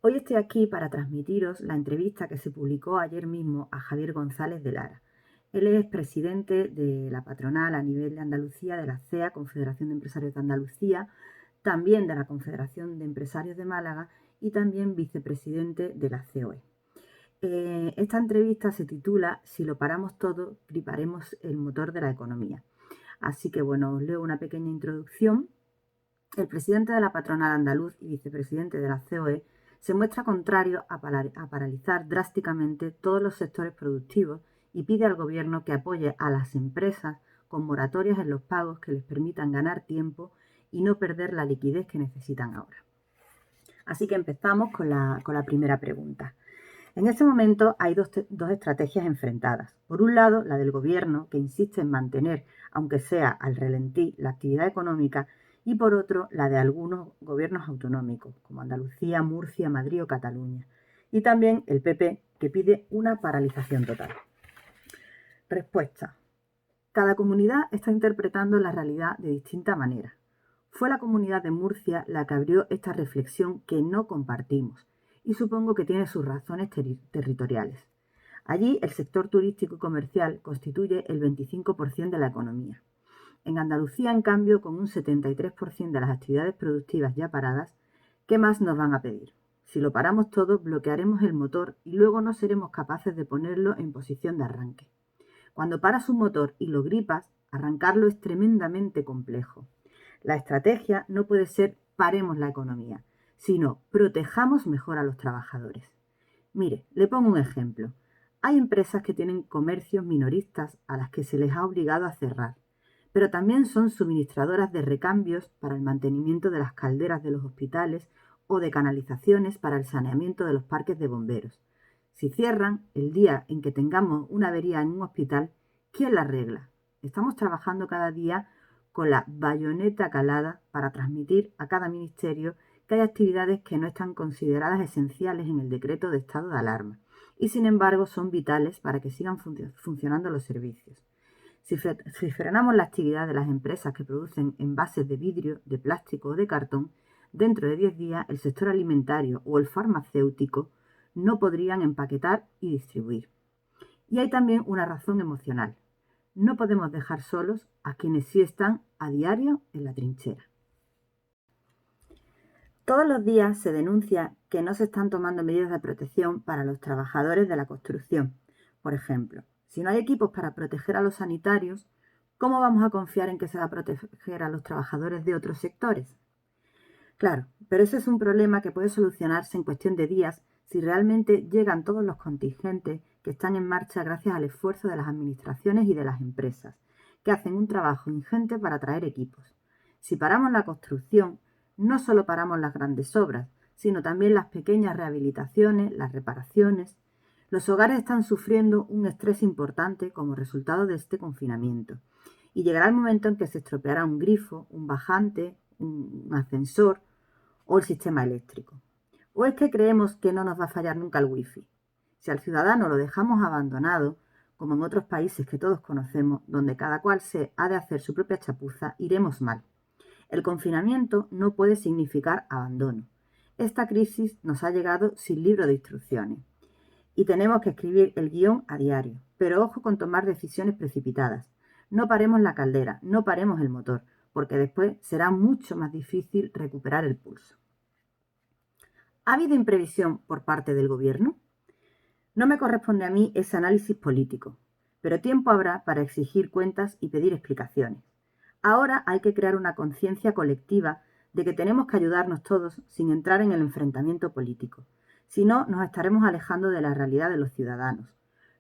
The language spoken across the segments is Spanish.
Hoy estoy aquí para transmitiros la entrevista que se publicó ayer mismo a Javier González de Lara. Él es presidente de la patronal a nivel de Andalucía, de la CEA, Confederación de Empresarios de Andalucía, también de la Confederación de Empresarios de Málaga y también vicepresidente de la COE. Esta entrevista se titula "Si lo paramos todo, griparemos el motor de la economía". Así que bueno, os leo una pequeña introducción. El presidente de la patronal andaluz y vicepresidente de la COE se muestra contrario a paralizar drásticamente todos los sectores productivos y pide al Gobierno que apoye a las empresas con moratorias en los pagos que les permitan ganar tiempo y no perder la liquidez que necesitan ahora. Así que empezamos con la primera pregunta. En este momento hay dos estrategias enfrentadas. Por un lado, la del Gobierno, que insiste en mantener, aunque sea al relentí, la actividad económica, y por otro, la de algunos gobiernos autonómicos, como Andalucía, Murcia, Madrid o Cataluña. Y también el PP, que pide una paralización total. Respuesta. Cada comunidad está interpretando la realidad de distinta manera. Fue la comunidad de Murcia la que abrió esta reflexión que no compartimos, y supongo que tiene sus razones territoriales. Allí el sector turístico y comercial constituye el 25% de la economía. En Andalucía, en cambio, con un 73% de las actividades productivas ya paradas, ¿qué más nos van a pedir? Si lo paramos todo, bloquearemos el motor y luego no seremos capaces de ponerlo en posición de arranque. Cuando paras un motor y lo gripas, arrancarlo es tremendamente complejo. La estrategia no puede ser paremos la economía, sino protejamos mejor a los trabajadores. Mire, le pongo un ejemplo. Hay empresas que tienen comercios minoristas a las que se les ha obligado a cerrar, pero también son suministradoras de recambios para el mantenimiento de las calderas de los hospitales o de canalizaciones para el saneamiento de los parques de bomberos. Si cierran el día en que tengamos una avería en un hospital, ¿quién la arregla? Estamos trabajando cada día con la bayoneta calada para transmitir a cada ministerio que hay actividades que no están consideradas esenciales en el decreto de estado de alarma y sin embargo son vitales para que sigan funcionando los servicios. Si frenamos la actividad de las empresas que producen envases de vidrio, de plástico o de cartón, dentro de 10 días el sector alimentario o el farmacéutico no podrían empaquetar y distribuir. Y hay también una razón emocional. No podemos dejar solos a quienes sí están a diario en la trinchera. Todos los días se denuncia que no se están tomando medidas de protección para los trabajadores de la construcción. Por ejemplo, si no hay equipos para proteger a los sanitarios, ¿cómo vamos a confiar en que se va a proteger a los trabajadores de otros sectores? Claro, pero ese es un problema que puede solucionarse en cuestión de días si realmente llegan todos los contingentes que están en marcha gracias al esfuerzo de las administraciones y de las empresas, que hacen un trabajo ingente para traer equipos. Si paramos la construcción, no solo paramos las grandes obras, sino también las pequeñas rehabilitaciones, las reparaciones. Los hogares están sufriendo un estrés importante como resultado de este confinamiento. Y llegará el momento en que se estropeará un grifo, un bajante, un ascensor o el sistema eléctrico. ¿O es que creemos que no nos va a fallar nunca el wifi? Si al ciudadano lo dejamos abandonado, como en otros países que todos conocemos, donde cada cual se ha de hacer su propia chapuza, iremos mal. El confinamiento no puede significar abandono. Esta crisis nos ha llegado sin libro de instrucciones y tenemos que escribir el guión a diario, pero ojo con tomar decisiones precipitadas. No paremos la caldera, no paremos el motor, porque después será mucho más difícil recuperar el pulso. ¿Ha habido imprevisión por parte del Gobierno? No me corresponde a mí ese análisis político, pero tiempo habrá para exigir cuentas y pedir explicaciones. Ahora hay que crear una conciencia colectiva de que tenemos que ayudarnos todos sin entrar en el enfrentamiento político. Si no, nos estaremos alejando de la realidad de los ciudadanos.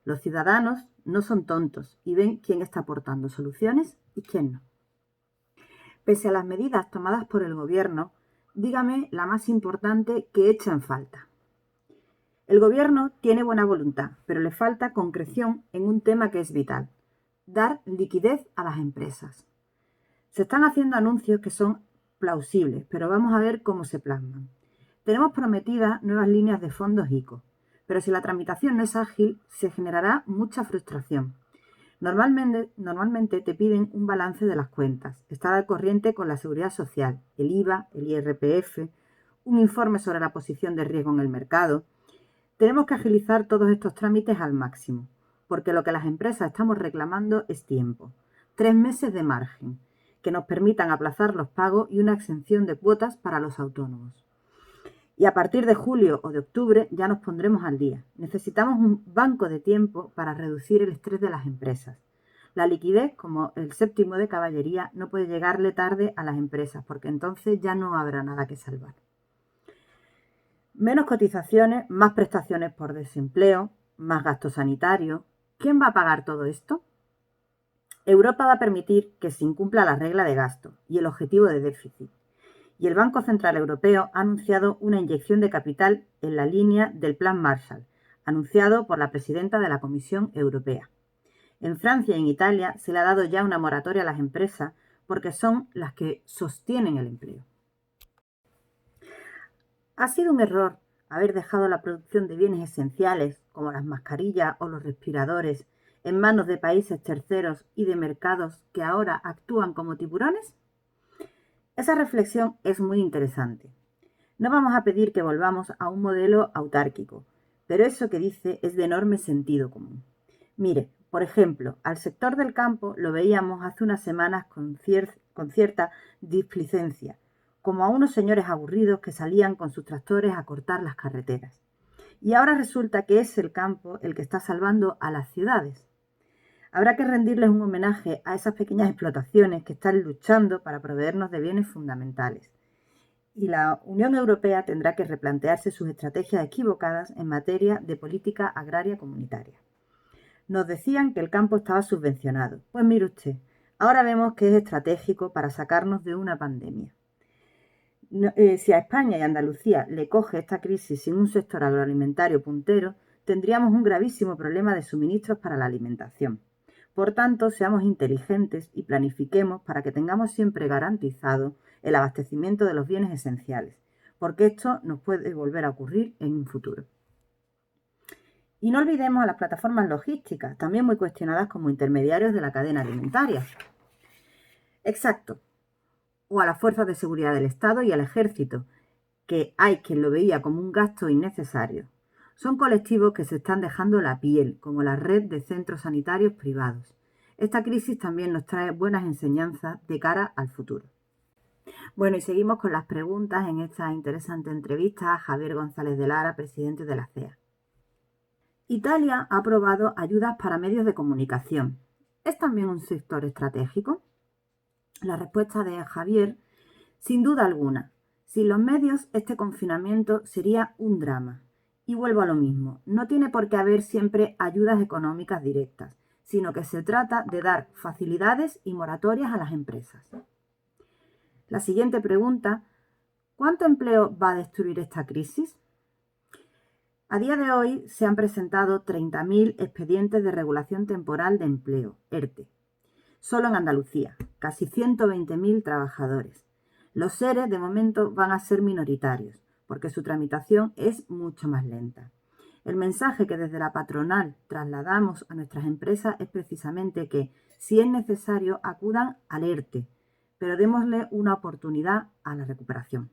Los ciudadanos no son tontos y ven quién está aportando soluciones y quién no. Pese a las medidas tomadas por el Gobierno, dígame la más importante que echa en falta. El Gobierno tiene buena voluntad, pero le falta concreción en un tema que es vital: dar liquidez a las empresas. Se están haciendo anuncios que son plausibles, pero vamos a ver cómo se plasman. Tenemos prometidas nuevas líneas de fondos ICO, pero si la tramitación no es ágil, se generará mucha frustración. Normalmente te piden un balance de las cuentas, estar al corriente con la seguridad social, el IVA, el IRPF, un informe sobre la posición de riesgo en el mercado. Tenemos que agilizar todos estos trámites al máximo, porque lo que las empresas estamos reclamando es tiempo. 3 meses de margen, que nos permitan aplazar los pagos y una exención de cuotas para los autónomos. Y a partir de julio o de octubre ya nos pondremos al día. Necesitamos un banco de tiempo para reducir el estrés de las empresas. La liquidez, como el séptimo de caballería, no puede llegarle tarde a las empresas, porque entonces ya no habrá nada que salvar. Menos cotizaciones, más prestaciones por desempleo, más gastos sanitarios. ¿Quién va a pagar todo esto? Europa va a permitir que se incumpla la regla de gasto y el objetivo de déficit. Y el Banco Central Europeo ha anunciado una inyección de capital en la línea del Plan Marshall, anunciado por la presidenta de la Comisión Europea. En Francia y en Italia se le ha dado ya una moratoria a las empresas porque son las que sostienen el empleo. Ha sido un error haber dejado la producción de bienes esenciales, como las mascarillas o los respiradores, en manos de países terceros y de mercados que ahora actúan como tiburones. Esa reflexión es muy interesante. No vamos a pedir que volvamos a un modelo autárquico, pero eso que dice es de enorme sentido común. Mire, por ejemplo, al sector del campo lo veíamos hace unas semanas con cierta displicencia, como a unos señores aburridos que salían con sus tractores a cortar las carreteras. Y ahora resulta que es el campo el que está salvando a las ciudades. Habrá que rendirles un homenaje a esas pequeñas explotaciones que están luchando para proveernos de bienes fundamentales. Y la Unión Europea tendrá que replantearse sus estrategias equivocadas en materia de política agraria comunitaria. Nos decían que el campo estaba subvencionado. Pues mire usted, ahora vemos que es estratégico para sacarnos de una pandemia. Si a España y Andalucía le coge esta crisis sin un sector agroalimentario puntero, tendríamos un gravísimo problema de suministros para la alimentación. Por tanto, seamos inteligentes y planifiquemos para que tengamos siempre garantizado el abastecimiento de los bienes esenciales, porque esto nos puede volver a ocurrir en un futuro. Y no olvidemos a las plataformas logísticas, también muy cuestionadas como intermediarios de la cadena alimentaria. Exacto. O a las fuerzas de seguridad del Estado y al Ejército, que hay quien lo veía como un gasto innecesario. Son colectivos que se están dejando la piel, como la red de centros sanitarios privados. Esta crisis también nos trae buenas enseñanzas de cara al futuro. Bueno, y seguimos con las preguntas en esta interesante entrevista a Javier González de Lara, presidente de la CEA. Italia ha aprobado ayudas para medios de comunicación. ¿Es también un sector estratégico? La respuesta de Javier, sin duda alguna. Sin los medios, este confinamiento sería un drama. Y vuelvo a lo mismo, no tiene por qué haber siempre ayudas económicas directas, sino que se trata de dar facilidades y moratorias a las empresas. La siguiente pregunta, ¿cuánto empleo va a destruir esta crisis? A día de hoy se han presentado 30.000 expedientes de regulación temporal de empleo, ERTE, solo en Andalucía, casi 120.000 trabajadores. Los ERE de momento van a ser minoritarios, porque su tramitación es mucho más lenta. El mensaje que desde la patronal trasladamos a nuestras empresas es precisamente que, si es necesario, acudan al ERTE, pero démosle una oportunidad a la recuperación.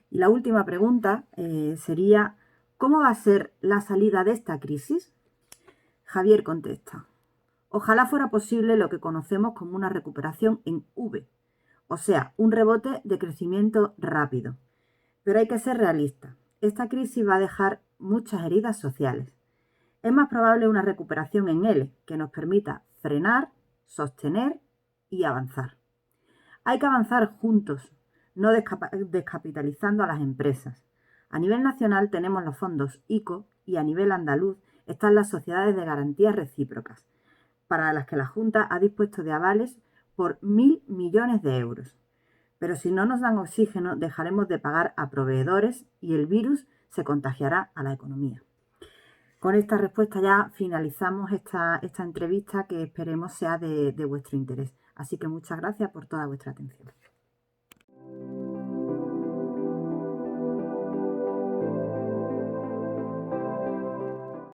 Y la última pregunta sería, ¿cómo va a ser la salida de esta crisis? Javier contesta, ojalá fuera posible lo que conocemos como una recuperación en V, o sea, un rebote de crecimiento rápido. Pero hay que ser realista. Esta crisis va a dejar muchas heridas sociales. Es más probable una recuperación en L, que nos permita frenar, sostener y avanzar. Hay que avanzar juntos, no descapitalizando a las empresas. A nivel nacional tenemos los fondos ICO y a nivel andaluz están las sociedades de garantías recíprocas, para las que la Junta ha dispuesto de avales por 1.000 millones de euros. Pero si no nos dan oxígeno, dejaremos de pagar a proveedores y el virus se contagiará a la economía. Con esta respuesta ya finalizamos esta entrevista que esperemos sea de vuestro interés. Así que muchas gracias por toda vuestra atención.